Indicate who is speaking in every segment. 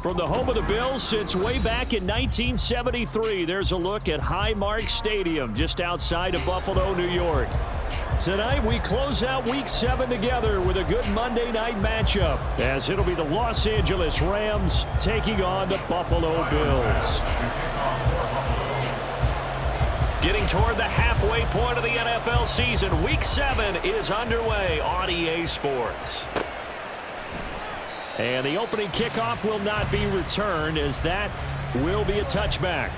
Speaker 1: From the home of the Bills since way back in 1973, there's a look at Highmark Stadium just outside of Buffalo, New York. Tonight, we close out Week 7 together with a good Monday night matchup, as it'll be the Los Angeles Rams taking on the Buffalo Bills. Getting toward the halfway point of the NFL season, Week 7 is underway on EA Sports. And the opening kickoff will not be returned, as that will be a touchback.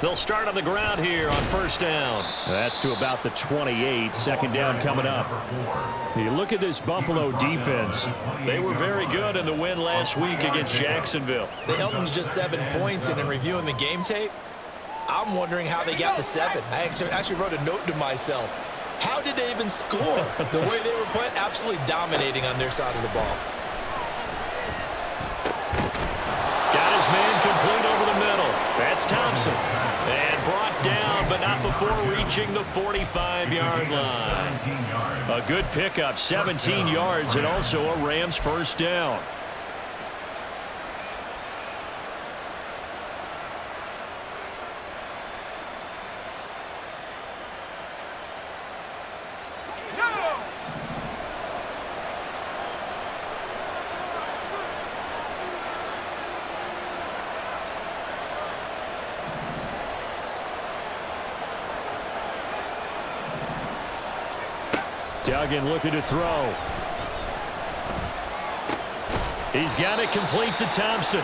Speaker 1: They'll start on the ground here on first down. That's to about the 28. Second down coming up. You look at this Buffalo defense. They were very good in the win last week against Jacksonville.
Speaker 2: They held them to just 7 points, and in reviewing the game tape, I'm wondering how they got the 7. I actually wrote a note to myself. How did they even score? The way they were playing, absolutely dominating on their side of the ball.
Speaker 1: Got his man complete over the middle. That's Thompson. And brought down, but not before reaching the 45-yard line. A good pickup, 17 yards, and also a Rams first down. Duggan looking to throw. He's got it complete to Thompson.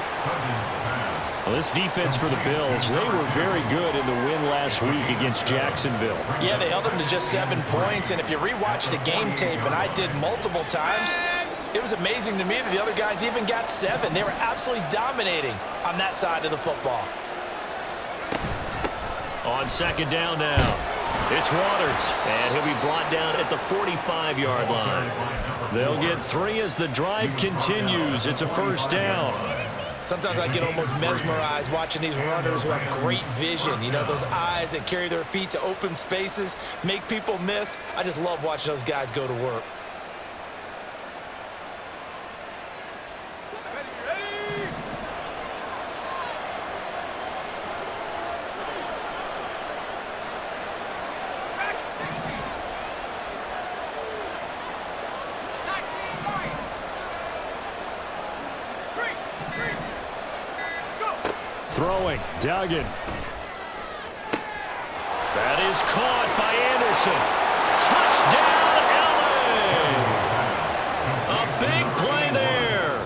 Speaker 1: Well, this defense for the Bills, they were very good in the win last week against Jacksonville.
Speaker 2: Yeah, they held them to just 7 points, and if you rewatch the game tape, and I did multiple times, it was amazing to me that the other guys even got 7. They were absolutely dominating on that side of the football.
Speaker 1: On second down now. It's Waters, and he'll be brought down at the 45-yard line. They'll get 3 as the drive continues. It's a first down.
Speaker 2: Sometimes I get almost mesmerized watching these runners who have great vision. You know, those eyes that carry their feet to open spaces, make people miss. I just love watching those guys go to work.
Speaker 1: Throwing, Duggan. That is caught by Anderson. Touchdown, LA! A big play there.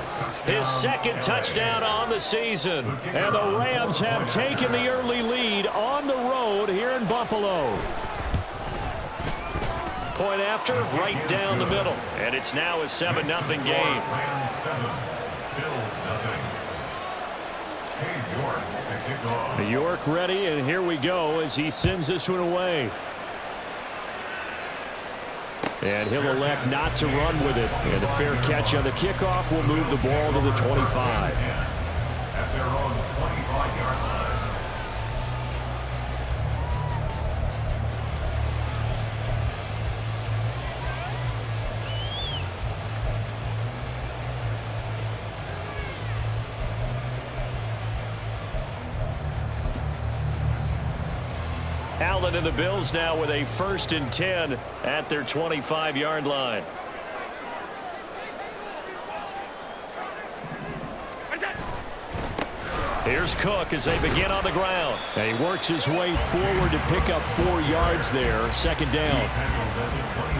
Speaker 1: His second touchdown on the season. And the Rams have taken the early lead on the road here in Buffalo. Point after, right down the middle. And it's now a 7-0 game. York ready, and here we go as he sends this one away. And he'll elect not to run with it. And a fair catch on the kickoff will move the ball to the 25. At their own 25-yard line. Allen and the Bills now with a 1st and 10 at their 25-yard line. Here's Cook as they begin on the ground. And he works his way forward to pick up 4 yards there. Second down.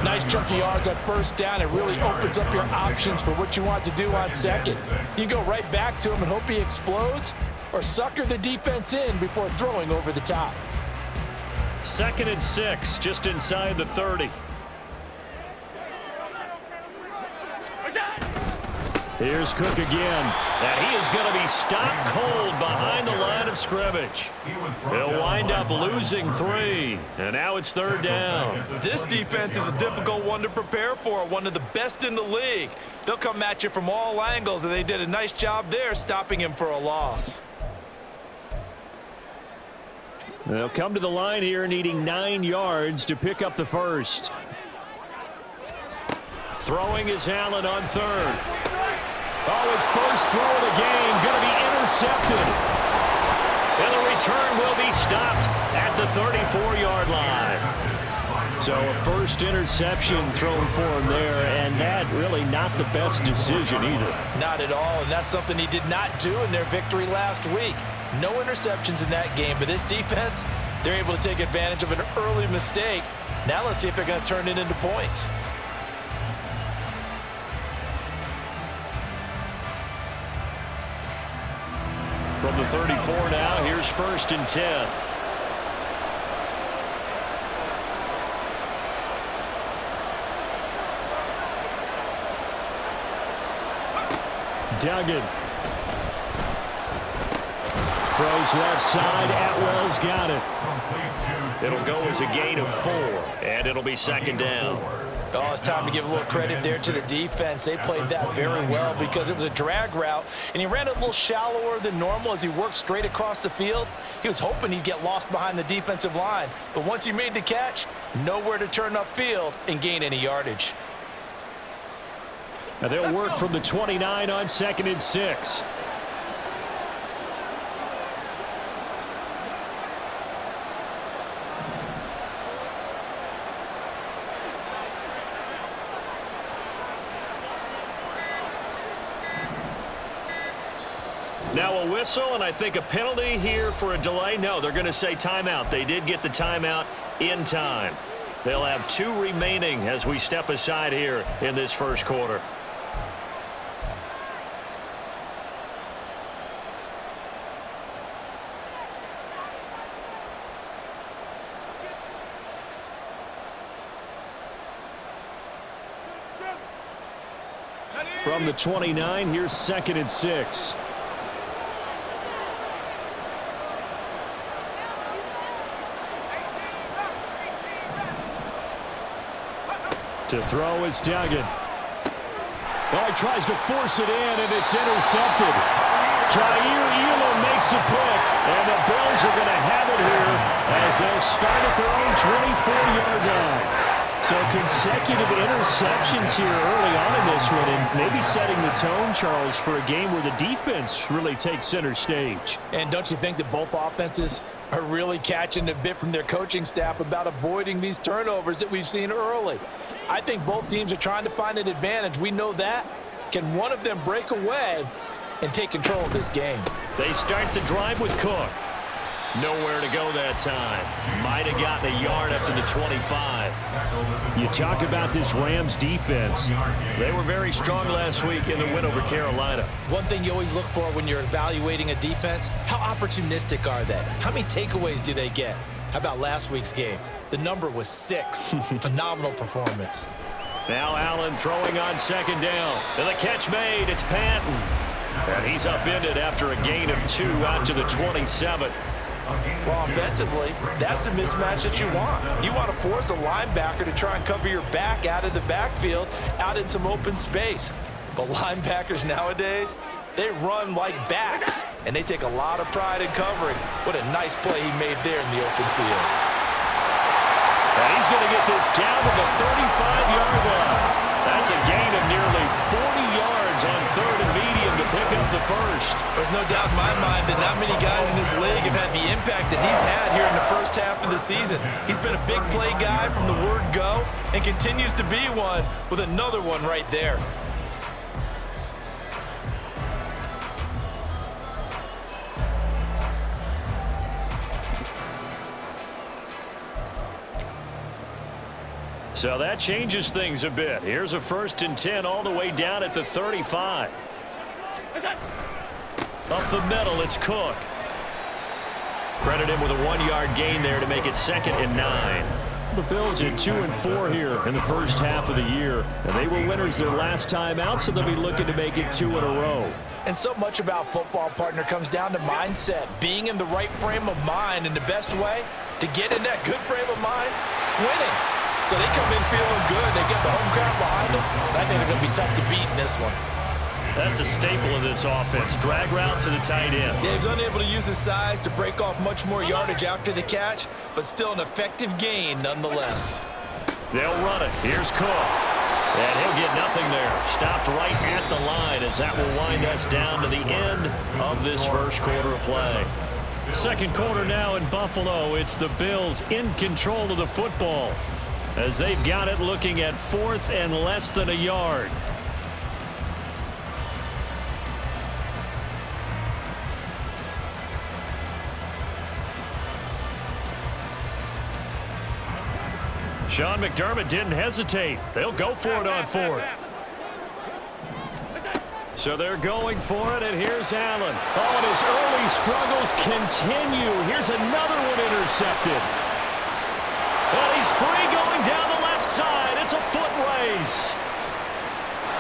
Speaker 3: Nice chunk of yards on first down. It really opens up your options for what you want to do on second. You go right back to him and hope he explodes, or sucker the defense in before throwing over the top.
Speaker 1: 2nd and 6, just inside the 30. Here's Cook again, and he is going to be stopped cold behind the line of scrimmage. He'll wind up losing 3, and now it's 3rd down.
Speaker 2: This defense is a difficult one to prepare for, one of the best in the league. They'll come at you from all angles, and they did a nice job there stopping him for a loss.
Speaker 1: They'll come to the line here needing 9 yards to pick up the first. Throwing is Allen on 3rd. Oh, his first throw of the game going to be intercepted. And the return will be stopped at the 34-yard line. So a first interception thrown for him there, and that really not the best decision either.
Speaker 2: Not at all, and that's something he did not do in their victory last week. No interceptions in that game, but this defense, they're able to take advantage of an early mistake. Now let's see if they're going to turn it into points.
Speaker 1: From the 34 now, here's 1st and 10. Duggan. Throws left side. Atwell's got it. It'll go as a gain of 4, and it'll be 2nd down.
Speaker 2: Oh, it's time to give a little credit there to the defense. They played that very well because it was a drag route, and he ran it a little shallower than normal as he worked straight across the field. He was hoping he'd get lost behind the defensive line, but once he made the catch, nowhere to turn upfield and gain any yardage.
Speaker 1: Now they'll work from the 29 on 2nd and 6. Now a whistle, and I think a penalty here for a delay. No, they're going to say timeout. They did get the timeout in time. They'll have 2 remaining as we step aside here in this first quarter. From the 29, here's 2nd and 6. To throw is Duggan. Oh, he tries to force it in, and it's intercepted. Kaiir Elam makes a pick, and the Bills are going to have it here as they'll start at their own 24-yard line. So consecutive interceptions here early on in this one, and maybe setting the tone, Charles, for a game where the defense really takes center stage.
Speaker 3: And don't you think that both offenses are really catching a bit from their coaching staff about avoiding these turnovers that we've seen early? I think both teams are trying to find an advantage. We know that. Can one of them break away and take control of this game?
Speaker 1: They start the drive with Cook. Nowhere to go that time. Might have gotten a yard up to the 25. You talk about this Rams defense. They were very strong last week in the win over Carolina.
Speaker 2: One thing you always look for when you're evaluating a defense, how opportunistic are they? How many takeaways do they get? How about last week's game? The number was 6. Phenomenal performance.
Speaker 1: Now Allen throwing on 2nd down. And the catch made. It's Patton. And he's upended after a gain of 2 out to the 27.
Speaker 2: Well, offensively, that's the mismatch that you want. You want to force a linebacker to try and cover your back out of the backfield, out in some open space. But linebackers nowadays, they run like backs, and they take a lot of pride in covering. What a nice play he made there in the open field.
Speaker 1: And he's going to get this down to the 35-yard line. That's a gain of nearly 40 yards on 3rd and medium to pick up the first.
Speaker 2: There's no doubt in my mind that not many guys in this league have had the impact that he's had here in the first half of the season. He's been a big play guy from the word go and continues to be one with another one right there.
Speaker 1: So that changes things a bit. Here's a 1st and 10 all the way down at the 35. Up the middle, it's Cook. Credit him with a 1-yard gain there to make it 2nd and 9. The Bills at 2 and 4 here in the first half of the year. And they were winners their last time out, so they'll be looking to make it 2 in a row.
Speaker 3: And so much about football, partner, comes down to mindset. Being in the right frame of mind, and the best way to get in that good frame of mind, winning. So they come in feeling good. They get the home crowd behind them. I think they're going to be tough to beat in this one.
Speaker 1: That's a staple of this offense. Drag route to the tight end.
Speaker 2: Yeah, he's unable to use his size to break off much more yardage after the catch, but still an effective gain nonetheless.
Speaker 1: They'll run it. Here's Cook. And he'll get nothing there. Stopped right at the line as that will wind us down to the end of this first quarter of play. Second quarter now in Buffalo. It's the Bills in control of the football as they've got it looking at 4th and less than a yard. Sean McDermott didn't hesitate. They'll go for it on 4th. So they're going for it, and here's Allen. Oh, and his early struggles continue. Here's another one intercepted. And he's free going down the left side. It's a foot race.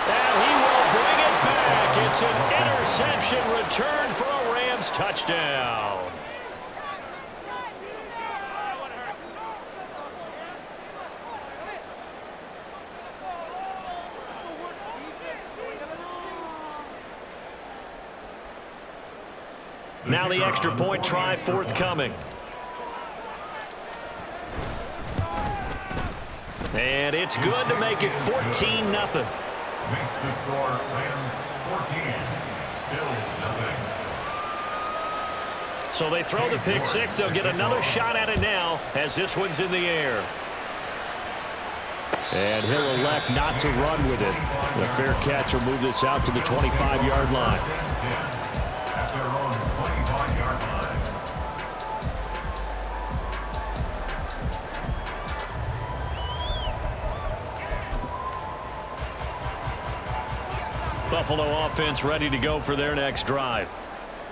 Speaker 1: And he will bring it back. It's an interception return for a Rams touchdown. Now the extra point try forthcoming. And it's good to make it 14-0.
Speaker 4: Makes the score Rams 14, Bills 0.
Speaker 1: So they throw the pick six. They'll get another shot at it now as this one's in the air. And he'll elect not to run with it. The fair catch will move this out to the 25-yard line.
Speaker 4: At their own 25-yard line.
Speaker 1: Buffalo offense ready to go for their next drive.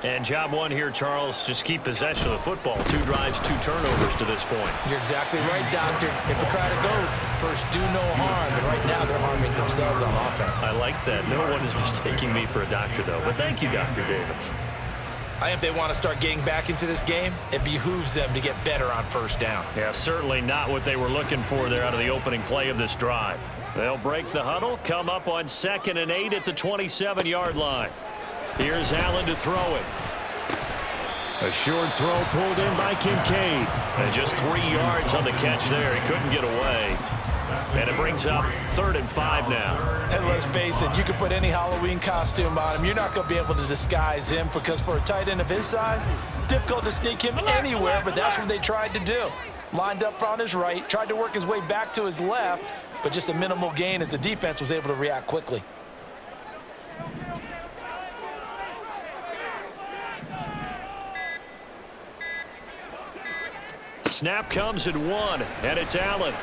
Speaker 1: And job one here, Charles, just keep possession of the football. 2 drives, 2 turnovers to this point.
Speaker 2: You're exactly right, Doctor. Hippocratic oath. First, do no harm. And right now, they're harming themselves on offense.
Speaker 1: I like that. No one is mistaking me for a doctor, though. But thank you, Dr. Davis.
Speaker 2: I think if they want to start getting back into this game, it behooves them to get better on first down.
Speaker 1: Yeah, certainly not what they were looking for there out of the opening play of this drive. They'll break the huddle, come up on 2nd and 8 at the 27-yard line. Here's Allen to throw it. A short throw pulled in by Kincaid. And just 3 yards on the catch there. He couldn't get away. And it brings up 3rd and 5 now.
Speaker 3: And let's face it, you can put any Halloween costume on him. You're not going to be able to disguise him because for a tight end of his size, difficult to sneak him anywhere, but that's what they tried to do. Lined up on his right, tried to work his way back to his left, but just a minimal gain as the defense was able to react quickly.
Speaker 1: Snap comes at 1, and it's Allen.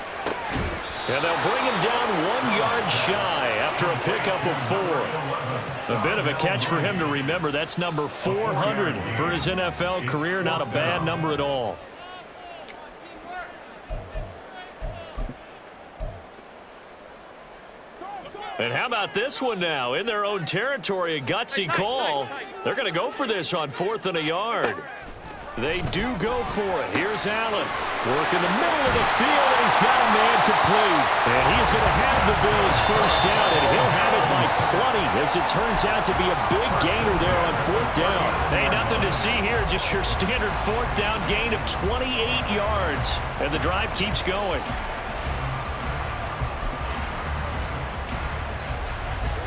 Speaker 1: And they'll bring him down 1 yard shy after a pickup of 4. A bit of a catch for him to remember. That's number 400 for his NFL career. Not a bad number at all. And how about this one now? In their own territory, a gutsy call. They're going to go for this on 4th and a yard. They do go for it. Here's Allen. Work in the middle of the field, and he's got a man complete. And he's going to have the Bills first down, and he'll have it by plenty, as it turns out to be a big gainer there on 4th down. Hey, nothing to see here, just your standard 4th down gain of 28 yards. And the drive keeps going.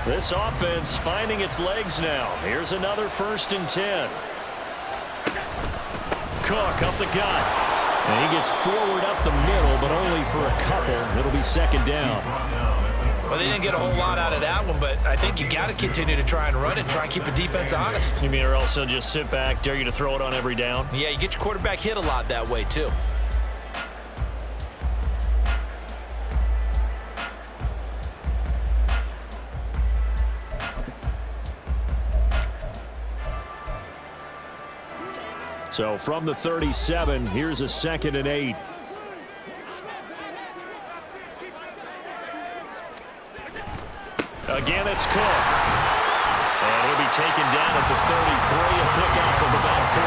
Speaker 1: This offense finding its legs now. Here's another 1st and 10. Cook up the gut. And he gets forward up the middle, but only for a couple. It'll be 2nd down.
Speaker 2: Well, they didn't get a whole lot out of that one, but I think you got to continue to try and run it, try and keep the defense honest.
Speaker 1: You mean or else they'll just sit back, dare you to throw it on every down?
Speaker 2: Yeah, you get your quarterback hit a lot that way, too.
Speaker 1: So from the 37, here's a 2nd and 8. Again, it's Cook. And he'll be taken down at the 33, a pickup of about 4.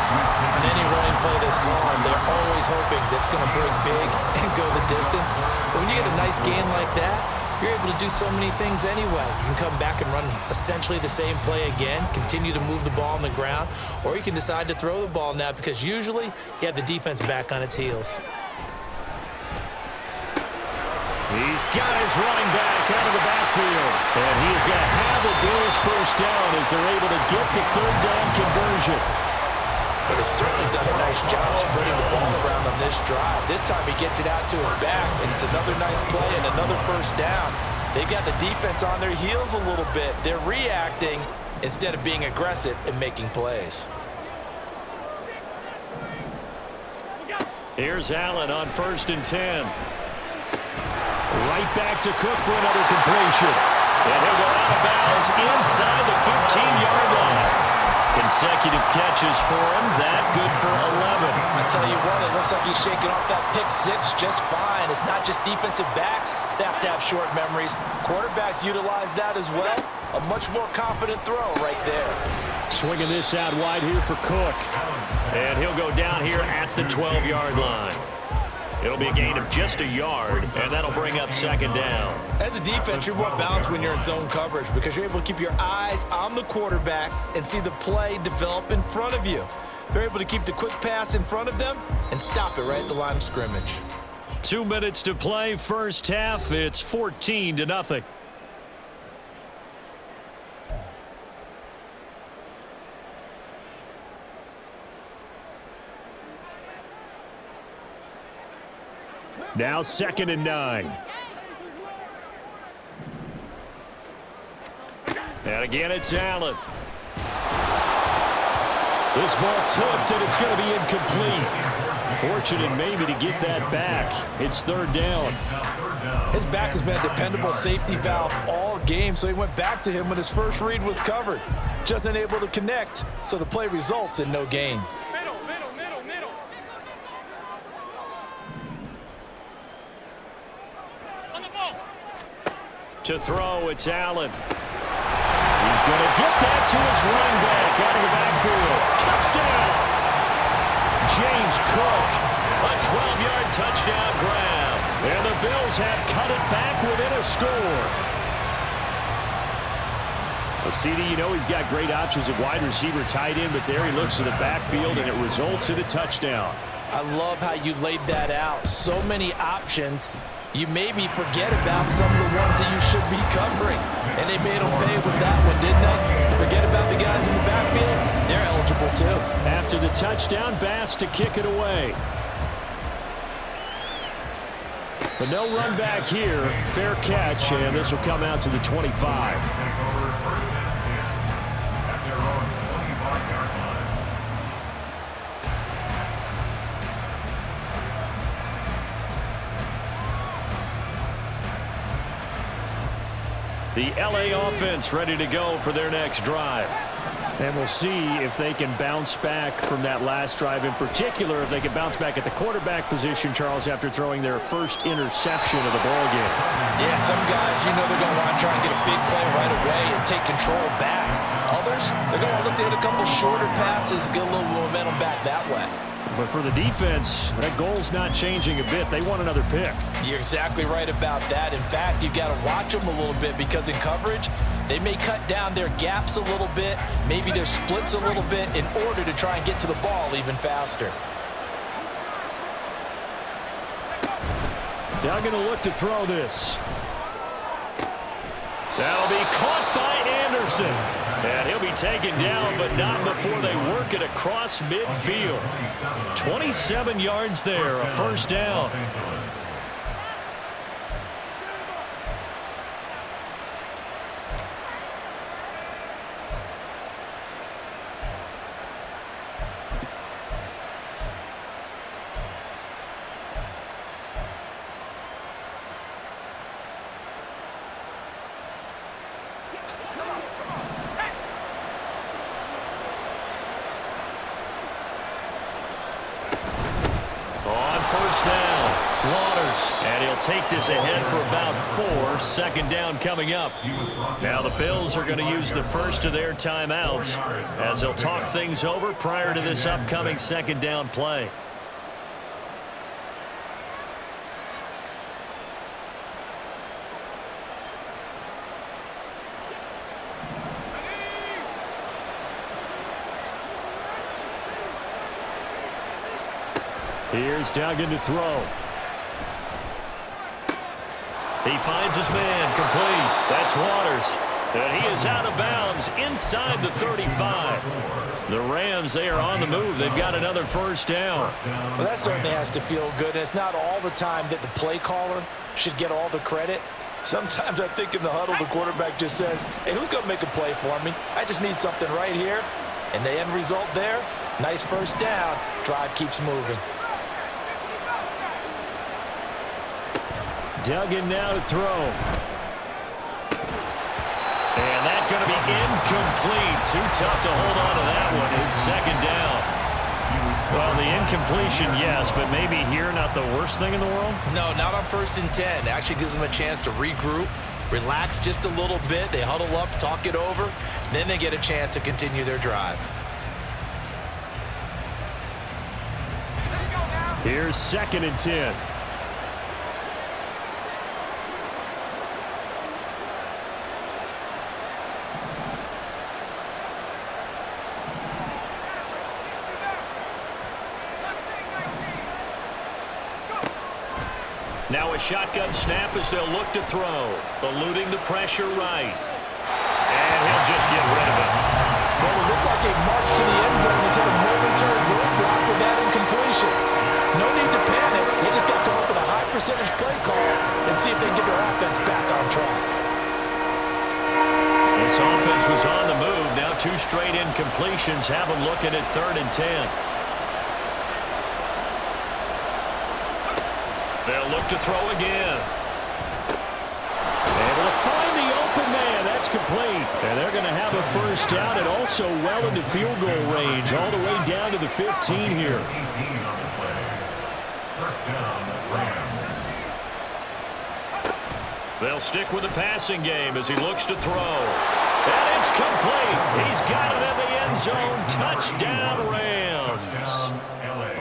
Speaker 2: On any running play this calm, they're always hoping that it's going to break big and go the distance. But when you get a nice gain like that, you're able to do so many things anyway. You can come back and run essentially the same play again, continue to move the ball on the ground, or you can decide to throw the ball now because usually you have the defense back on its heels.
Speaker 1: He's got his running back out of the backfield. And he is going to have the Bills first down as they're able to get the 3rd down conversion.
Speaker 3: But they've certainly done a nice job spreading the ball around on this drive. This time he gets it out to his back, and it's another nice play and another first down. They've got the defense on their heels a little bit. They're reacting instead of being aggressive and making plays.
Speaker 1: Here's Allen on 1st and 10. Right back to Cook for another completion. And he'll go out of bounds inside the 15-yard line. Consecutive catches for him. That good for 11.
Speaker 3: I tell you what, it looks like he's shaking off that pick 6 just fine. It's not just defensive backs that have to have short memories. Quarterbacks utilize that as well. A much more confident throw right there.
Speaker 1: Swinging this out wide here for Cook. And he'll go down here at the 12-yard line. It'll be a gain of just a yard, and that'll bring up 2nd down.
Speaker 2: As a defense, you're more balanced when you're in zone coverage because you're able to keep your eyes on the quarterback and see the play develop in front of you. They're able to keep the quick pass in front of them and stop it right at the line of scrimmage.
Speaker 1: 2 minutes to play, first half. It's 14-0. Now 2nd and 9. And again, it's Allen. This ball tipped, and it's going to be incomplete. Fortunate maybe to get that back. It's 3rd down.
Speaker 3: His back has been a dependable safety valve all game, so he went back to him when his first read was covered. Just unable to connect, so the play results in no gain.
Speaker 1: To throw, it's Allen. He's going to get that to his running back out of the backfield. Touchdown! James Cook, a 12-yard touchdown grab. And the Bills have cut it back within a score. Well, CD, you know he's got great options at wide receiver, tight end, but there he looks to the backfield, and it results in a touchdown.
Speaker 3: I love how you laid that out. So many options. You maybe forget about some of the ones that you should be covering. And they made them pay with that one, didn't they? Forget about the guys in the backfield. They're eligible too.
Speaker 1: After the touchdown, Bass to kick it away. But no run back here. Fair catch, and this will come out to the 25. The LA offense ready to go for their next drive. And we'll see if they can bounce back from that last drive. In particular, if they can bounce back at the quarterback position, Charles, after throwing their first interception of the ballgame.
Speaker 3: Yeah, some guys, you know they're going to want to try and get a big play right away and take control back. Others, they're going to look to hit a couple shorter passes, get a little momentum back that way.
Speaker 1: But for the defense, that goal's not changing a bit. They want another pick.
Speaker 3: You're exactly right about that. In fact, you've got to watch them a little bit because in coverage, they may cut down their gaps a little bit, maybe their splits a little bit in order to try and get to the ball even faster.
Speaker 1: Doug going to look to throw this. That'll be caught by Anderson. And he'll be taken down, but not before they work it across midfield. 27 yards there, a first down. take this ahead for about 4. Second down coming up. Now the Bills are going to use the first of their timeouts as they'll talk things over prior to this upcoming second down play. Here's Duggan to throw. He finds his man, complete. That's Waters. And he is out of bounds inside the 35. The Rams, they are on the move. They've got another first down.
Speaker 3: Well, that certainly has to feel good. And it's not all the time that the play caller should get all the credit. Sometimes I think in the huddle, the quarterback just says, hey, who's going to make a play for me? I just need something right here. And the end result there, nice first down. Drive keeps moving.
Speaker 1: Duggan now to throw. And that's going to be incomplete. Too tough to hold on to that one. It's second down. Well, the incompletion, yes, but maybe here not the worst thing in the world?
Speaker 2: No, not on 1st and 10. It actually gives them a chance to regroup, relax just a little bit. They huddle up, talk it over. Then they get a chance to continue their drive.
Speaker 1: Here's 2nd and 10. Now a shotgun snap as they'll look to throw. Eluding the pressure right. And he'll just get rid of it.
Speaker 3: Well, it looked like a march to the end zone. He's hit a momentary roadblock with that incompletion. No need to panic. They just got to come up with a high percentage play call and see if they can get their offense back on track.
Speaker 1: This offense was on the move. Now 2 straight incompletions have them looking at 3rd and 10. They'll look to throw again. Able to find the open man. That's complete. And they're going to have a first down and also well into field goal range all the way down to the 15 here.
Speaker 4: 18 on the play. First down, Rams.
Speaker 1: They'll stick with the passing game as he looks to throw. And it's complete. He's got it in the end zone. Touchdown, Rams.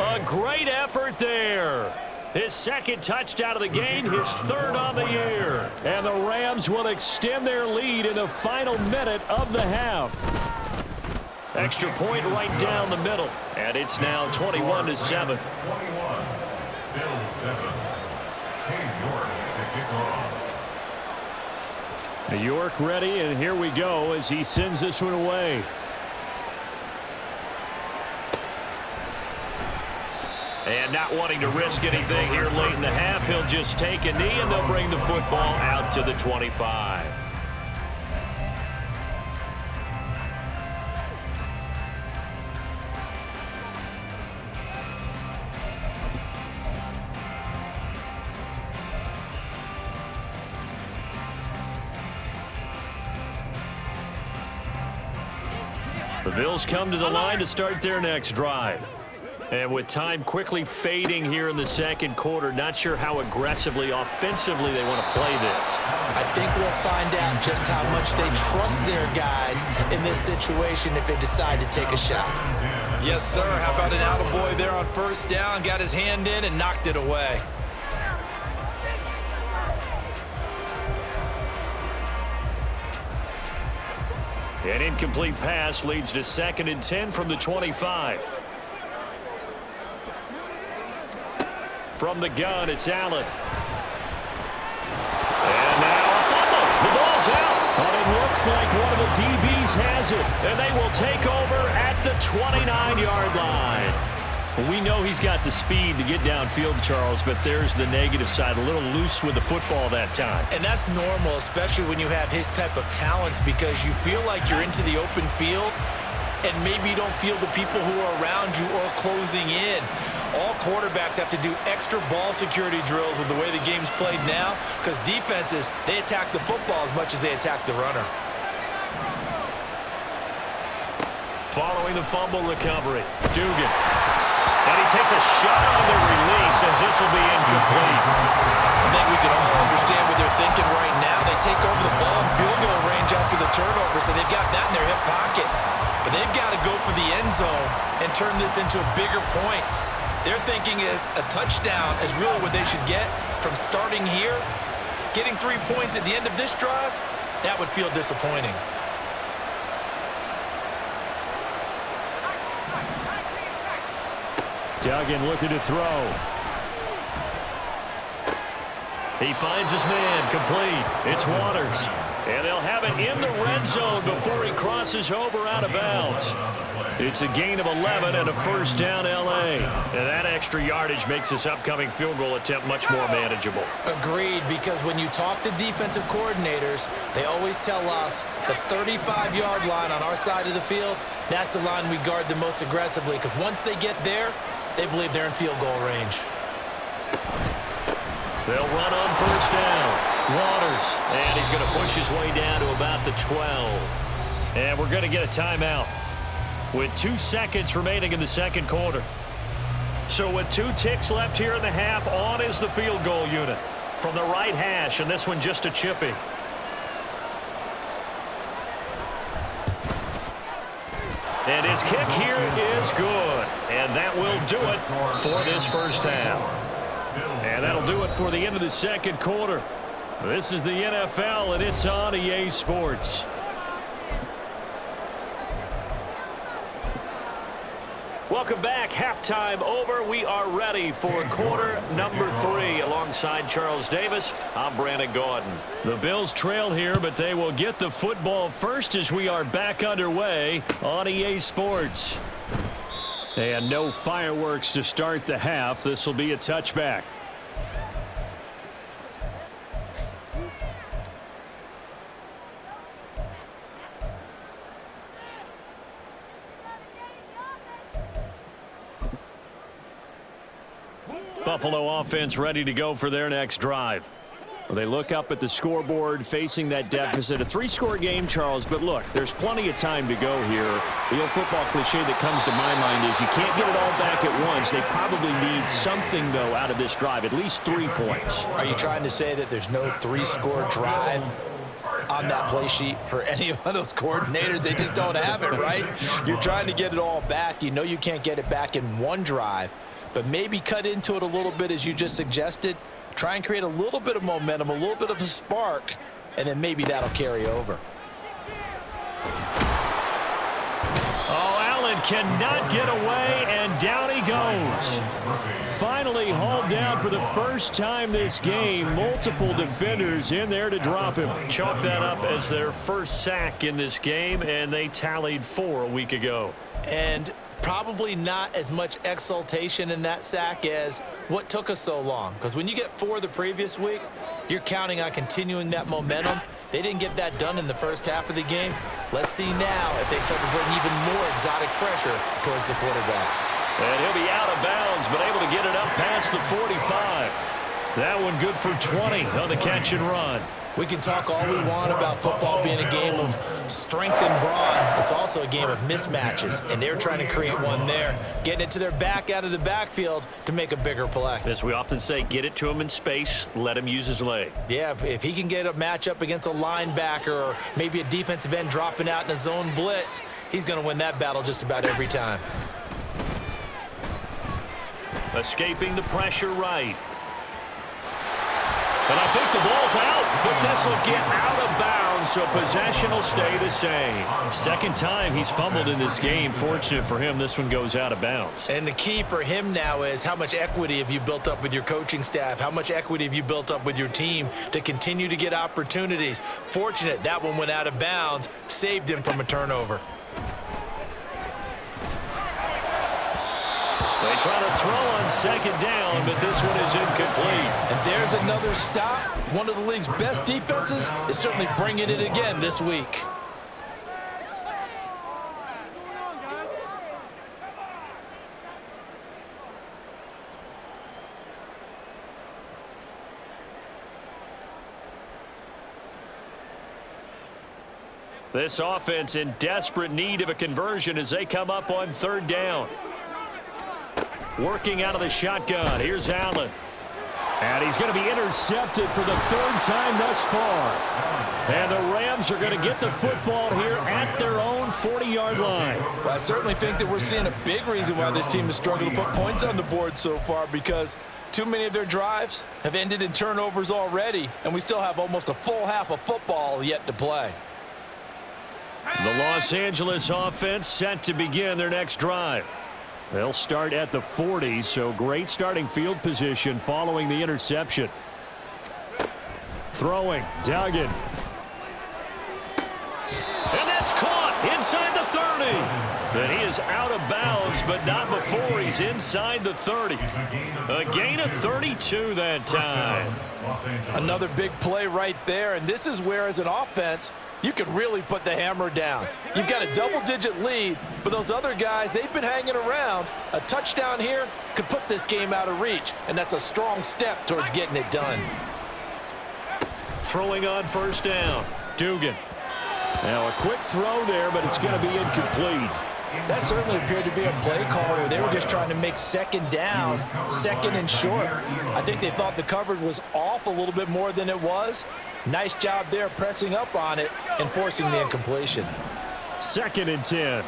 Speaker 1: A great effort there. His 2nd touchdown of the game, his 3rd on the year. And the Rams will extend their lead in the final minute of the half. Extra point right down the middle. And it's now 21-7.
Speaker 4: 21. Bills 7. Cade York to kick off.
Speaker 1: York ready, and here we go as he sends this one away. And not wanting to risk anything here late in the half, he'll just take a knee, and they'll bring the football out to the 25. The Bills come to the line to start their next drive. And with time quickly fading here in the second quarter, not sure how aggressively, offensively they want to play this.
Speaker 2: I think we'll find out just how much they trust their guys in this situation if they decide to take a shot. Yes, sir. How about an attaboy there on first down? Got his hand in and knocked it away.
Speaker 1: An incomplete pass leads to 2nd and 10 from the 25. From the gun, it's Allen. And now a fumble. The ball's out. But it looks like one of the DBs has it. And they will take over at the 29-yard line. We know he's got the speed to get downfield, Charles, but there's the negative side. A little loose with the football that time.
Speaker 2: And that's normal, especially when you have his type of talents, because you feel like you're into the open field and maybe you don't feel the people who are around you or closing in. All quarterbacks have to do extra ball security drills with the way the game's played now, because defenses, they attack the football as much as they attack the runner. Following the fumble recovery, Dugan. And he
Speaker 1: takes a shot on the release as this will be incomplete.
Speaker 2: I think we can all understand what they're thinking right now. They take over the ball in field goal range after the turnover, so they've got that in their hip pocket. But they've got to go for the end zone and turn this into a bigger points. Their thinking is a touchdown is really what they should get from starting here. Getting 3 points at the end of this drive, that would feel disappointing.
Speaker 1: Duggan looking to throw. He finds his man, complete. It's Waters. And they'll have it in the red zone before he crosses over out of bounds. It's a gain of 11 and a first down, L.A. And that extra yardage makes this upcoming field goal attempt much more manageable.
Speaker 2: Agreed, because when you talk to defensive coordinators, they always tell us the 35-yard line on our side of the field, that's the line we guard the most aggressively, because once they get there, they believe they're in field goal range.
Speaker 1: They'll run on first down. Waters, and he's going to push his way down to about the 12. And we're going to get a timeout with 2 seconds remaining in the second quarter. So with 2 ticks left here in the half, on is the field goal unit from the right hash, and this one just a chippy. And his kick here is good, and that will do it for this first half. And that'll do it for the end of the second quarter. This is the NFL, and it's on EA Sports. Welcome back. Halftime over. We are ready for quarter number 3. Alongside Charles Davis, I'm Brandon Gaudin. The Bills trail here, but they will get the football first as we are back underway on EA Sports. And no fireworks to start the half. This will be a touchback. Buffalo offense ready to go for their next drive. Well, they look up at the scoreboard facing that deficit. A 3-score game, Charles, but look, there's plenty of time to go here. The old football cliche that comes to my mind is you can't get it all back at once. They probably need something, though, out of this drive, at least 3 points.
Speaker 3: Are you trying to say that there's no 3-score drive on that play sheet for any of those coordinators? They just don't have it, right? You're trying to get it all back. You know you can't get it back in one drive, but maybe cut into it a little bit as you just suggested. Try and create a little bit of momentum, a little bit of a spark, and then maybe that'll carry over.
Speaker 1: Oh, Allen cannot get away, and down he goes. Finally hauled down for the first time this game. Multiple defenders in there to drop him. Chalk that up as their first sack in this game, and they tallied 4 a week ago.
Speaker 2: And probably not as much exultation in that sack as what took us so long. Because when you get 4 the previous week, you're counting on continuing that momentum. They didn't get that done in the first half of the game. Let's see now if they start to bring even more exotic pressure towards the quarterback.
Speaker 1: And he'll be out of bounds, but able to get it up past the 45. That one good for 20 on the catch and run.
Speaker 2: We can talk all we want about football being a game of strength and brawn. It's also a game of mismatches, and they're trying to create one there, getting it to their back out of the backfield to make a bigger play.
Speaker 1: As we often say, get it to him in space, let him use his leg.
Speaker 2: Yeah, if he can get a matchup against a linebacker or maybe a defensive end dropping out in a zone blitz, he's going to win that battle just about every time.
Speaker 1: Escaping the pressure right. And I think the ball's out, but this will get out of bounds, so possession will stay the same. Second time he's fumbled in this game. Fortunate for him, this one goes out of bounds.
Speaker 2: And the key for him now is how much equity have you built up with your coaching staff? How much equity have you built up with your team to continue to get opportunities? Fortunate that one went out of bounds, saved him from a turnover.
Speaker 1: They try to throw on second down, but this one is incomplete.
Speaker 3: And there's another stop. One of the league's best defenses is certainly bringing it again this week.
Speaker 1: This offense in desperate need of a conversion as they come up on third down. Working out of the shotgun. Here's Allen. And he's going to be intercepted for the third time thus far. And the Rams are going to get the football here at their own 40-yard line.
Speaker 3: Well, I certainly think that we're seeing a big reason why this team has struggled to put points on the board so far, because too many of their drives have ended in turnovers already, and we still have almost a full half of football yet to play.
Speaker 1: The Los Angeles offense set to begin their next drive. They'll start at the 40, so great starting field position following the interception. Throwing, Duggan. And that's caught inside the 30. And he is out of bounds, but not before he's inside the 30. A gain of 32 that time.
Speaker 3: Another big play right there, and this is where, as an offense, you can really put the hammer down. You've got a double-digit lead, but those other guys, they've been hanging around. A touchdown here could put this game out of reach, and that's a strong step towards getting it done.
Speaker 1: Throwing on first down, Dugan. Now a quick throw there, but it's going to be incomplete.
Speaker 3: That certainly appeared to be a play call where they were just trying to make second down, second and short. I think they thought the coverage was off a little bit more than it was. Nice job there pressing up on it and forcing the incompletion.
Speaker 1: 2nd and 10.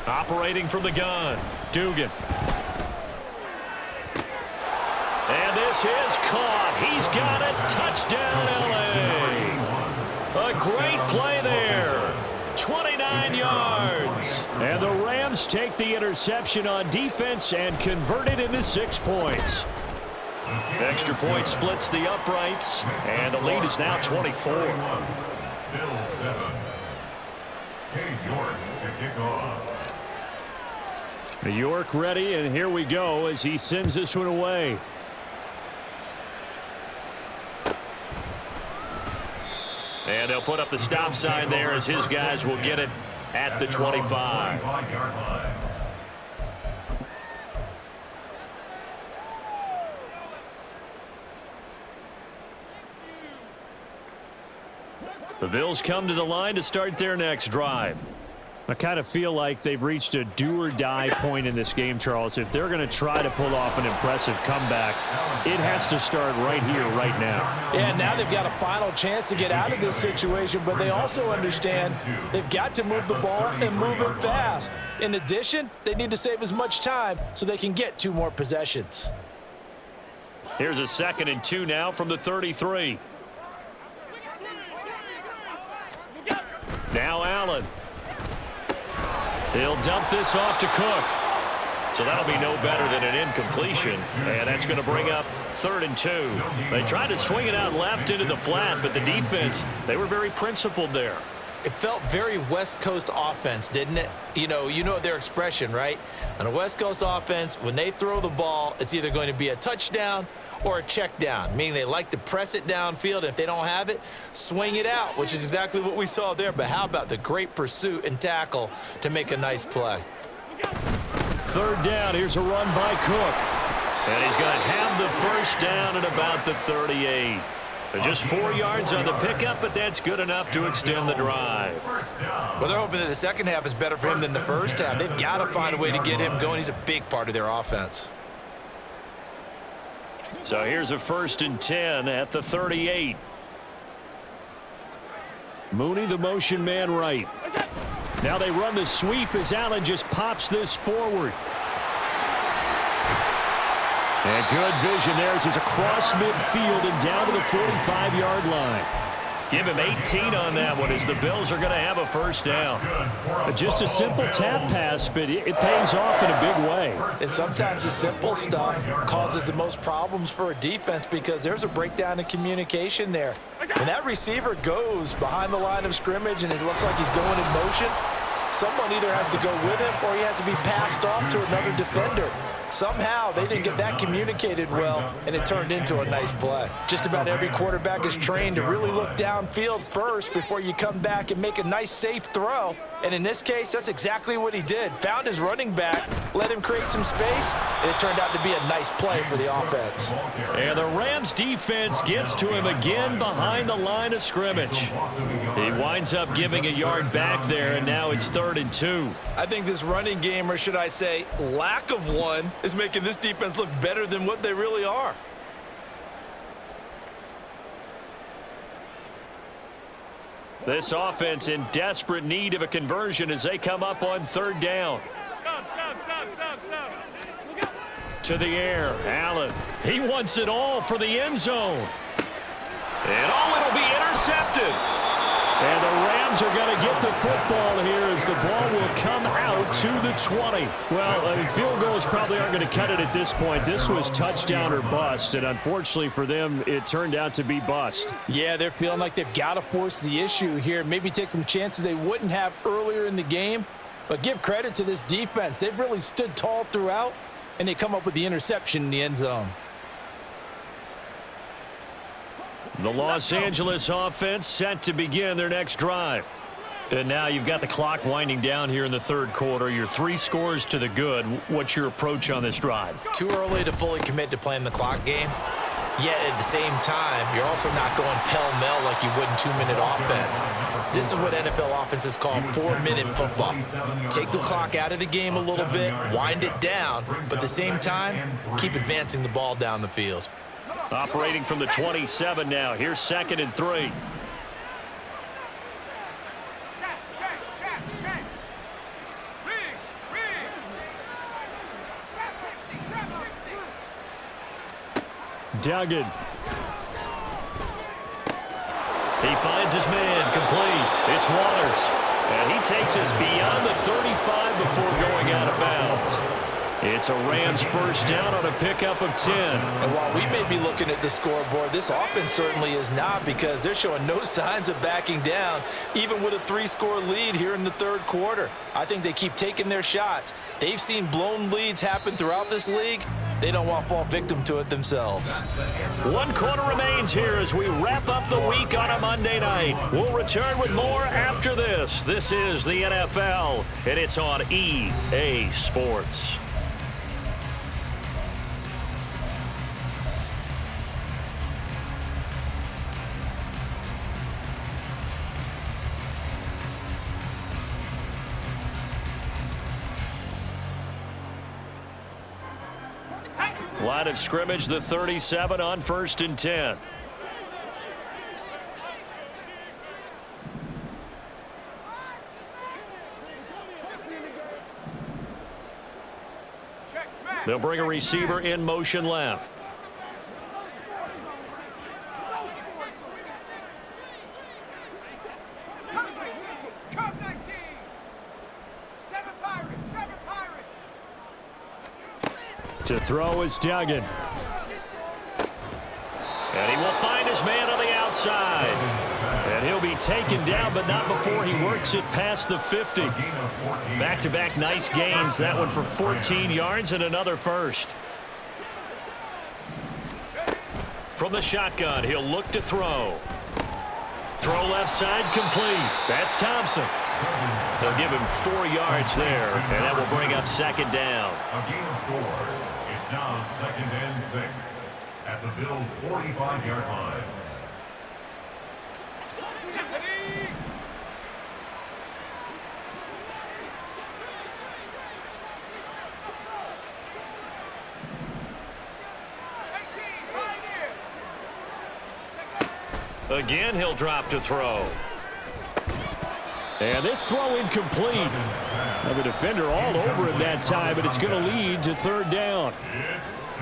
Speaker 1: Operating from the gun, Dugan. And this is caught. He's got it. Touchdown, L.A. A great play there. 29 yards. And the Rams take the interception on defense and convert it into 6 points. Extra point splits the uprights, and the lead is now 24.
Speaker 4: Bill 7. Cade York to kick off.
Speaker 1: York ready, and here we go as he sends this one away. And they'll put up the stop sign there as his guys will get it at the 25.
Speaker 4: 25-yard line.
Speaker 1: The Bills come to the line to start their next drive. I kind of feel like they've reached a do-or-die point in this game, Charles. If they're going to try to pull off an impressive comeback, it has to start right here, right now.
Speaker 3: Yeah, now they've got a final chance to get out of this situation, but they also understand they've got to move the ball and move it fast. In addition, they need to save as much time so they can get 2 more possessions.
Speaker 1: Here's a 2nd and 2 now from the 33. Now Allen. He'll dump this off to Cook. So that'll be no better than an incompletion. And that's going to bring up 3rd and 2. They tried to swing it out left into the flat, but the defense, they were very principled there.
Speaker 2: It felt very West Coast offense, didn't it? You know their expression, right? On a West Coast offense, when they throw the ball, it's either going to be a touchdown or a check down, meaning they like to press it downfield, and if they don't have it, swing it out, which is exactly what we saw there. But how about the great pursuit and tackle to make a nice play?
Speaker 1: 3rd down, here's a run by Cook. And he's going to have the first down at about the 38. Just 4 yards on the pickup, but that's good enough to extend the drive.
Speaker 2: Well, they're hoping that the second half is better for him than the first half. They've got to find a way to get him going. He's a big part of their offense.
Speaker 1: So here's a 1st and 10 at the 38. Mooney, the motion man right. Now they run the sweep as Allen just pops this forward. And good vision there as he's across midfield and down to the 45-yard line. Give him 18 on that one as the Bills are going to have a first down. Just a simple tap pass, but it pays off in a big way.
Speaker 3: And sometimes the simple stuff causes the most problems for a defense because there's a breakdown in communication there. When that receiver goes behind the line of scrimmage and it looks like he's going in motion, someone either has to go with him or he has to be passed off to another defender. Somehow they didn't get that communicated well, and it turned into a nice play. Just about every quarterback is trained to really look downfield first before you come back and make a nice, safe throw. And in this case, that's exactly what he did. Found his running back, let him create some space, and it turned out to be a nice play for the offense.
Speaker 1: And the Rams defense gets to him again behind the line of scrimmage. He winds up giving a yard back there, and now it's 3rd and 2.
Speaker 2: I think this running game, or should I say lack of one, is making this defense look better than what they really are.
Speaker 1: This offense in desperate need of a conversion as they come up on 3rd down. To the air, Allen. He wants it all for the end zone. And it'll be intercepted. And the Rams are going to get the football here as the ball will come out to the 20. Well, field goals probably aren't going to cut it at this point. This was touchdown or bust, and unfortunately for them, it turned out to be bust.
Speaker 3: Yeah, they're feeling like they've got to force the issue here. Maybe take some chances they wouldn't have earlier in the game. But give credit to this defense. They've really stood tall throughout, and they come up with the interception in the end zone.
Speaker 1: The Los Angeles offense set to begin their next drive. And now you've got the clock winding down here in the 3rd quarter. You're 3 scores to the good. What's your approach on this drive?
Speaker 2: Too early to fully commit to playing the clock game. Yet at the same time, you're also not going pell-mell like you would in 2-minute offense. This is what NFL offenses call 4-minute football. Take the clock out of the game a little bit, wind it down, but at the same time, keep advancing the ball down the field.
Speaker 1: Operating from the 27 now. Here's 2nd and 3. Duggan. He finds his man complete. It's Waters. And he takes us beyond the 35 before going out of bounds. It's a Rams 1st down on a pickup of 10.
Speaker 3: And while we may be looking at the scoreboard, this offense certainly is not, because they're showing no signs of backing down, even with a 3-score lead here in the 3rd quarter. I think they keep taking their shots. They've seen blown leads happen throughout this league. They don't want to fall victim to it themselves.
Speaker 1: 1 quarter remains here as we wrap up the week on a Monday night. We'll return with more after this. This is the NFL, and it's on EA Sports. Line of scrimmage, the 37 on 1st and 10. They'll bring a receiver in motion left. To throw is Duggan. And he will find his man on the outside. And he'll be taken down, but not before he works it past the 50. Back-to-back nice gains. That one for 14 yards and another first. From the shotgun, he'll look to throw. Throw left side complete. That's Thompson. They'll give him 4 yards there, and that will bring up 2nd down.
Speaker 4: A gain of 4. It's now 2nd and 6 at the Bills' 45-yard line.
Speaker 1: Again, he'll drop to throw. And this throw incomplete. Now the defender all over him that time, but it's going to lead to 3rd down.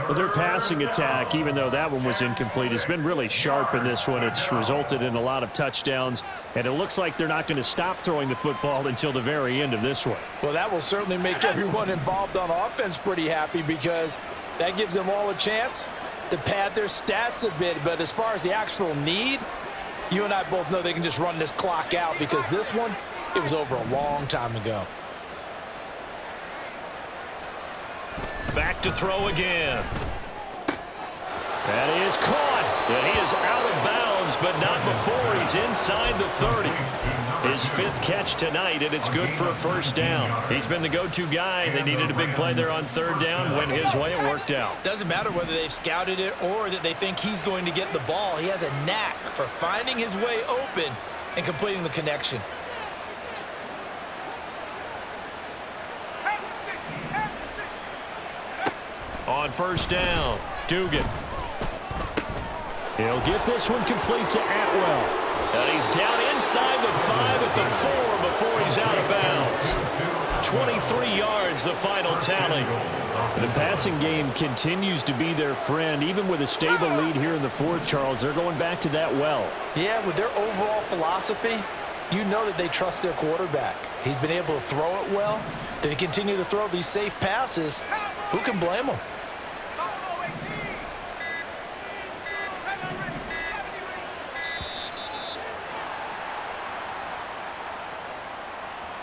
Speaker 1: But their passing attack, even though that one was incomplete, has been really sharp in this one. It's resulted in a lot of touchdowns, and it looks like they're not going to stop throwing the football until the very end of this one.
Speaker 3: Well, that will certainly make everyone involved on offense pretty happy, because that gives them all a chance to pad their stats a bit. But as far as the actual need, you and I both know they can just run this clock out, because this one, it was over a long time ago.
Speaker 1: Back to throw again. That is caught. And he is out of bounds bounds, but not before he's inside the 30. His 5th catch tonight, and it's good for a first down. He's been the go-to guy. They needed a big play there on 3rd down. Went his way. It worked out.
Speaker 2: Doesn't matter whether they've scouted it or that they think he's going to get the ball. He has a knack for finding his way open and completing the connection.
Speaker 1: On 1st down, Dugan. He'll get this one complete to Atwell. And he's down inside the 5 at the 4 before he's out of bounds. 23 yards, the final tally. The passing game continues to be their friend. Even with a stable lead here in the 4th, Charles, they're going back to that well.
Speaker 3: Yeah, with their overall philosophy, you know that they trust their quarterback. He's been able to throw it well. They continue to throw these safe passes. Who can blame them?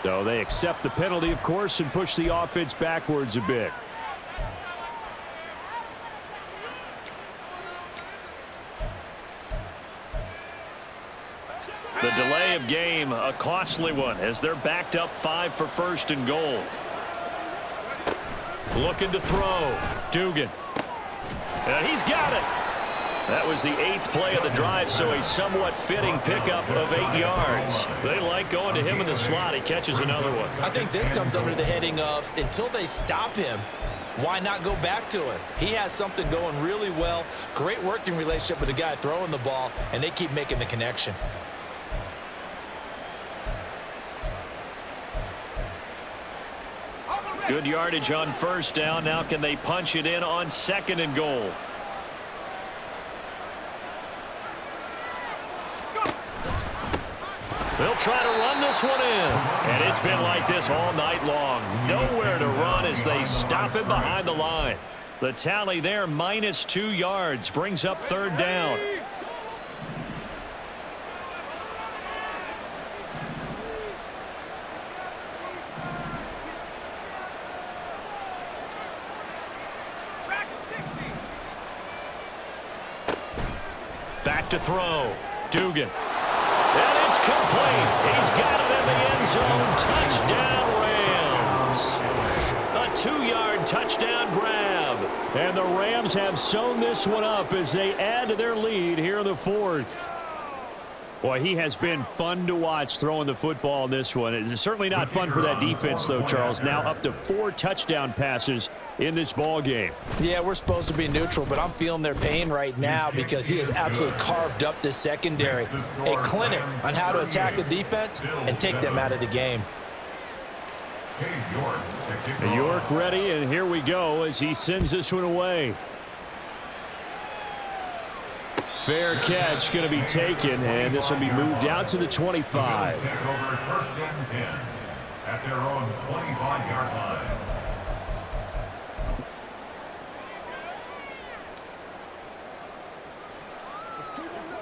Speaker 1: So they accept the penalty, of course, and push the offense backwards a bit. The delay of game, a costly one, as they're backed up 5 for 1st and goal. Looking to throw. Dugan. And he's got it. That was the 8th play of the drive, so a somewhat fitting pickup of 8 yards. They like going to him in the slot. He catches another one.
Speaker 2: I think this comes under the heading of, until they stop him, why not go back to it? He has something going really well. Great working relationship with the guy throwing the ball, and they keep making the connection.
Speaker 1: Good yardage on 1st down. Now can they punch it in on 2nd and goal? They'll try to run this one in. And it's been like this all night long. Nowhere to run as they stop him behind the line. The tally there, -2 yards, brings up 3rd down. Back to throw. Dugan. And it's complete. He's got it in the end zone. Touchdown, Rams. A 2-yard touchdown grab. And the Rams have sewn this one up as they add to their lead here in the 4th. Boy, he has been fun to watch throwing the football in this one. It's certainly not fun for that defense, though, Charles. Now up to 4 touchdown passes in this ball game.
Speaker 3: Yeah, we're supposed to be neutral, but I'm feeling their pain right now because he has absolutely carved up this secondary. A clinic on how to attack a defense and take them out of the game.
Speaker 1: York ready, and here we go as he sends this one away. Fair catch going to be taken, and this will be moved out to the 25.
Speaker 4: Over 1st and 10 at their own 25-yard line.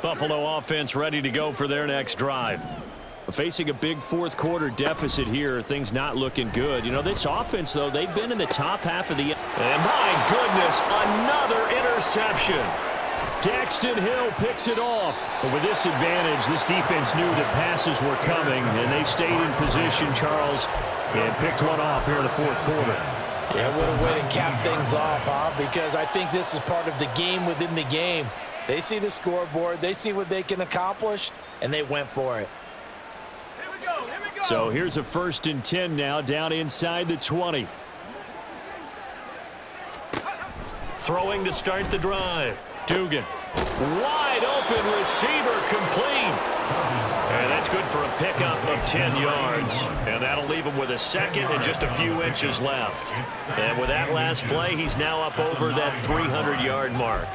Speaker 1: Buffalo offense ready to go for their next drive. Facing a big 4th quarter deficit here, things not looking good. You know, this offense, though, they've been in the top half of the... And my goodness, another interception. Daxton Hill picks it off. But with this advantage, this defense knew that passes were coming, and they stayed in position, Charles, and picked one off here in the 4th quarter.
Speaker 3: Yeah, what a way to cap things off, huh? Because I think this is part of the game within the game. They see the scoreboard, they see what they can accomplish, and they went for it.
Speaker 1: So here's a 1st and 10 now, down inside the 20. Throwing to start the drive. Dugan. Wide open receiver, complete. And that's good for a pickup of 10 yards. And that'll leave him with a 2nd and just a few inches left. And with that last play, he's now up over that 300-yard mark.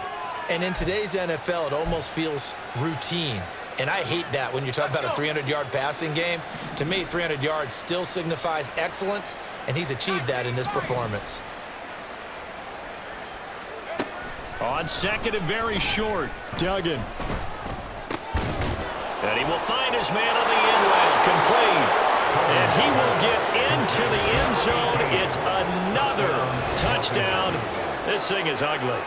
Speaker 2: And in today's NFL, it almost feels routine. And I hate that when you talk about a 300-yard passing game. To me, 300 yards still signifies excellence, and he's achieved that in this performance.
Speaker 1: On 2nd and very short, Duggan. And he will find his man on the end rail, complete. And he will get into the end zone. It's another touchdown. This thing is ugly.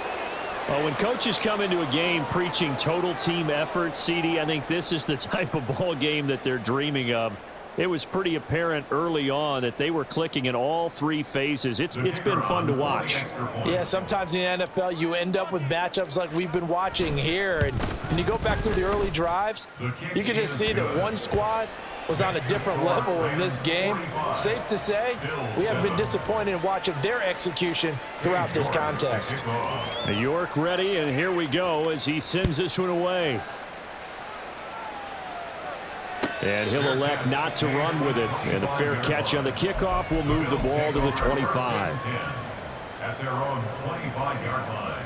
Speaker 1: Well, when coaches come into a game preaching total team effort, CD, I think this is the type of ball game that they're dreaming of. It was pretty apparent early on that they were clicking in all three phases. It's been fun to watch.
Speaker 3: Yeah, sometimes in the NFL you end up with matchups like we've been watching here. And when you go back through the early drives, you can just see that one squad was on a different level in this game. Safe to say, we have been disappointed in watching their execution throughout this contest.
Speaker 1: York ready, and here we go as he sends this one away. And he'll elect not to run with it. And a fair catch on the kickoff will move the ball to the 25.
Speaker 4: At their own 25-yard line.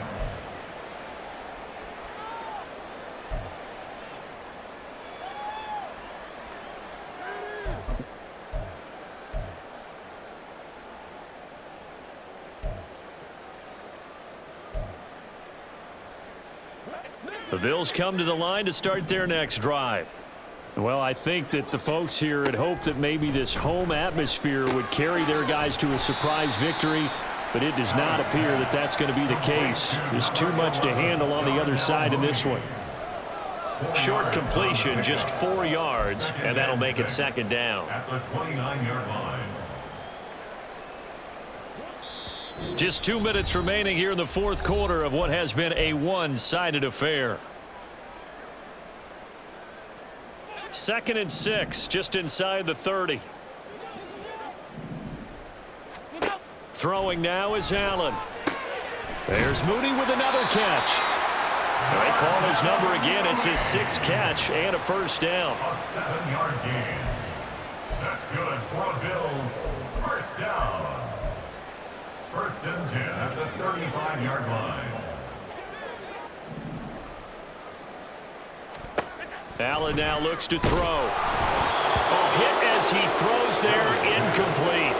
Speaker 1: The Bills come to the line to start their next drive. Well, I think that the folks here had hoped that maybe this home atmosphere would carry their guys to a surprise victory, but it does not appear that that's going to be the case. There's too much to handle on the other side in this one. Short completion, just 4 yards, and that'll make it second down.
Speaker 4: At the 29-yard line.
Speaker 1: Just 2 minutes remaining here in the fourth quarter of what has been a one-sided affair. 2nd and 6, just inside the 30. Throwing now is Allen. There's Mooney with another catch. They call his number again. It's his 6th catch and a first down.
Speaker 4: A 7-yard gain. That's good for the Bills. First down. 1st and 10 at the 35-yard line.
Speaker 1: Allen now looks to throw. Oh, hit as he throws there, incomplete.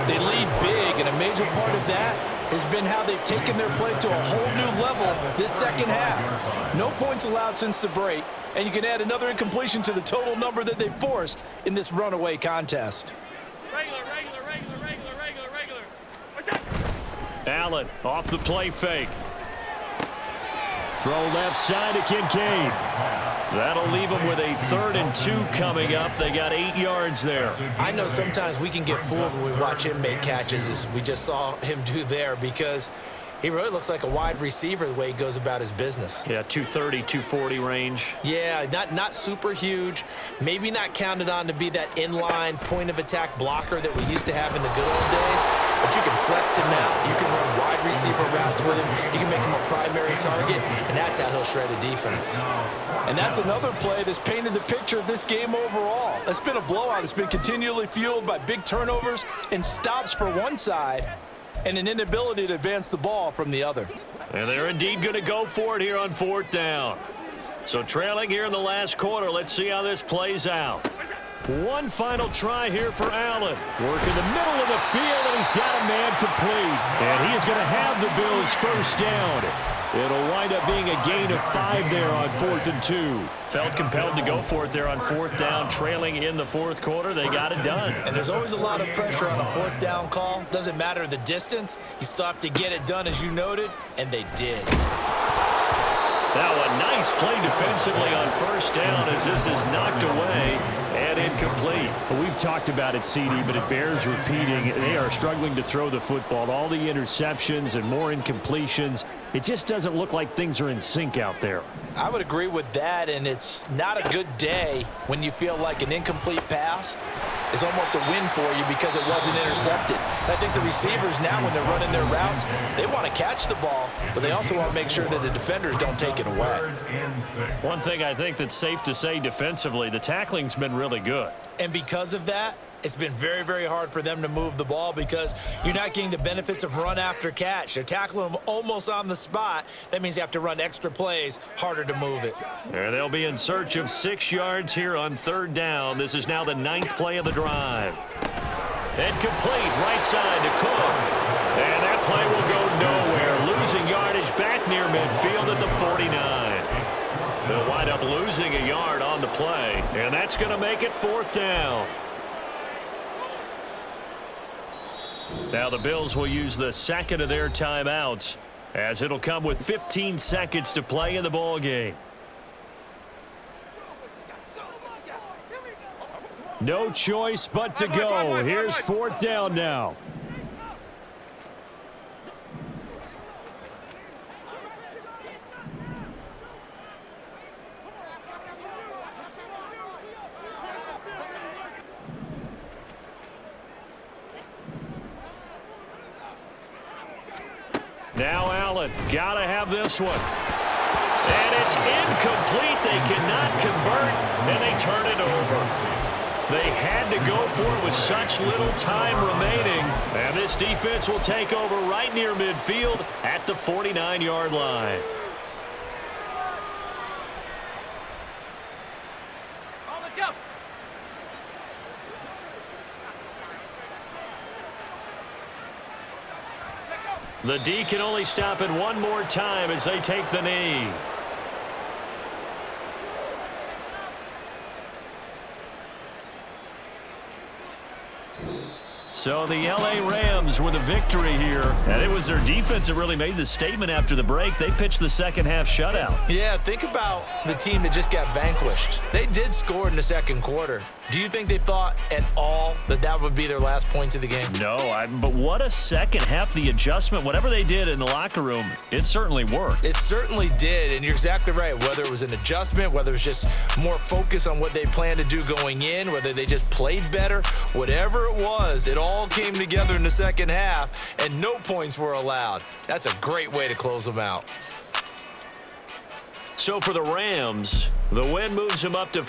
Speaker 3: They lead big, and a major part of that has been how they've taken their play to a whole new level this second half. No points allowed since the break, and you can add another incompletion to the total number that they forced in this runaway contest.
Speaker 5: Regular. What's up?
Speaker 1: Allen off the play fake. Throw left side to Kincaid. That'll leave them with a 3rd and 2 coming up. They got 8 yards there.
Speaker 2: I know sometimes we can get fooled when we watch him make catches, as we just saw him do there, because he really looks like a wide receiver the way he goes about his business.
Speaker 1: Yeah, 230, 240 range.
Speaker 2: Yeah, not super huge. Maybe not counted on to be that inline point-of-attack blocker that we used to have in the good old days. But you can flex him out. You can run wide receiver routes with him. You can make him a primary target, and that's how he'll shred a defense.
Speaker 3: And that's another play that's painted the picture of this game overall. It's been a blowout. It's been continually fueled by big turnovers and stops for one side and an inability to advance the ball from the other.
Speaker 1: And they're indeed going to go for it here on 4th down. So trailing here in the last quarter, let's see how this plays out. One final try here for Allen. Working the middle of the field, and he's got a man complete. And he is going to have the Bills first down. It'll wind up being a gain of 5 there on 4th and 2. Felt compelled to go for it there on 4th down, trailing in the fourth quarter. They got it done.
Speaker 2: And there's always a lot of pressure on a 4th down call. Doesn't matter the distance. You still have to get it done, as you noted, and they did.
Speaker 1: Now a nice play defensively on 1st down as this is knocked away and incomplete. Well, we've talked about it, CD, but it bears repeating. They are struggling to throw the football. All the interceptions and more incompletions. It just doesn't look like things are in sync out there.
Speaker 3: I would agree with that, and it's not a good day when you feel like an incomplete pass is almost a win for you because it wasn't intercepted. I think the receivers now, when they're running their routes, they want to catch the ball, but they also want to make sure that the defenders don't take it away.
Speaker 1: One thing I think that's safe to say defensively, the tackling's been really good.
Speaker 2: And because of that, it's been very, very hard for them to move the ball because you're not getting the benefits of run after catch. They're tackling them almost on the spot. That means you have to run extra plays, harder to move it.
Speaker 1: And they'll be in search of 6 yards here on 3rd down. This is now the 9th play of the drive. And complete, right side to Cook. And that play will go nowhere. Losing yardage back near midfield at the 49. They'll wind up losing a yard on the play. And that's going to make it 4th down. Now the Bills will use the second of their timeouts. as it'll come with 15 seconds to play in the ball game. No choice but to go. Here's fourth down now. Now Allen, gotta have this one. And it's incomplete. They cannot convert, and they turn it over. They had to go for it with such little time remaining. And this defense will take over right near midfield at the 49-yard line. The D can only stop it one more time as they take the knee. So the L.A. Rams with a victory here. And it was their defense that really made the statement after the break. They pitched the second-half shutout.
Speaker 2: Yeah, think about the team that just got vanquished. They did score in the second quarter. Do you think they thought at all that that would be their last points of the game?
Speaker 1: No, but what a second half. The adjustment, whatever they did in the locker room, it certainly worked.
Speaker 2: It certainly did, and you're exactly right. Whether it was an adjustment, whether it was just more focus on what they planned to do going in, whether they just played better, whatever it was, it all came together in the second half, and no points were allowed. That's a great way to close them out.
Speaker 1: So for the Rams, the win moves them up to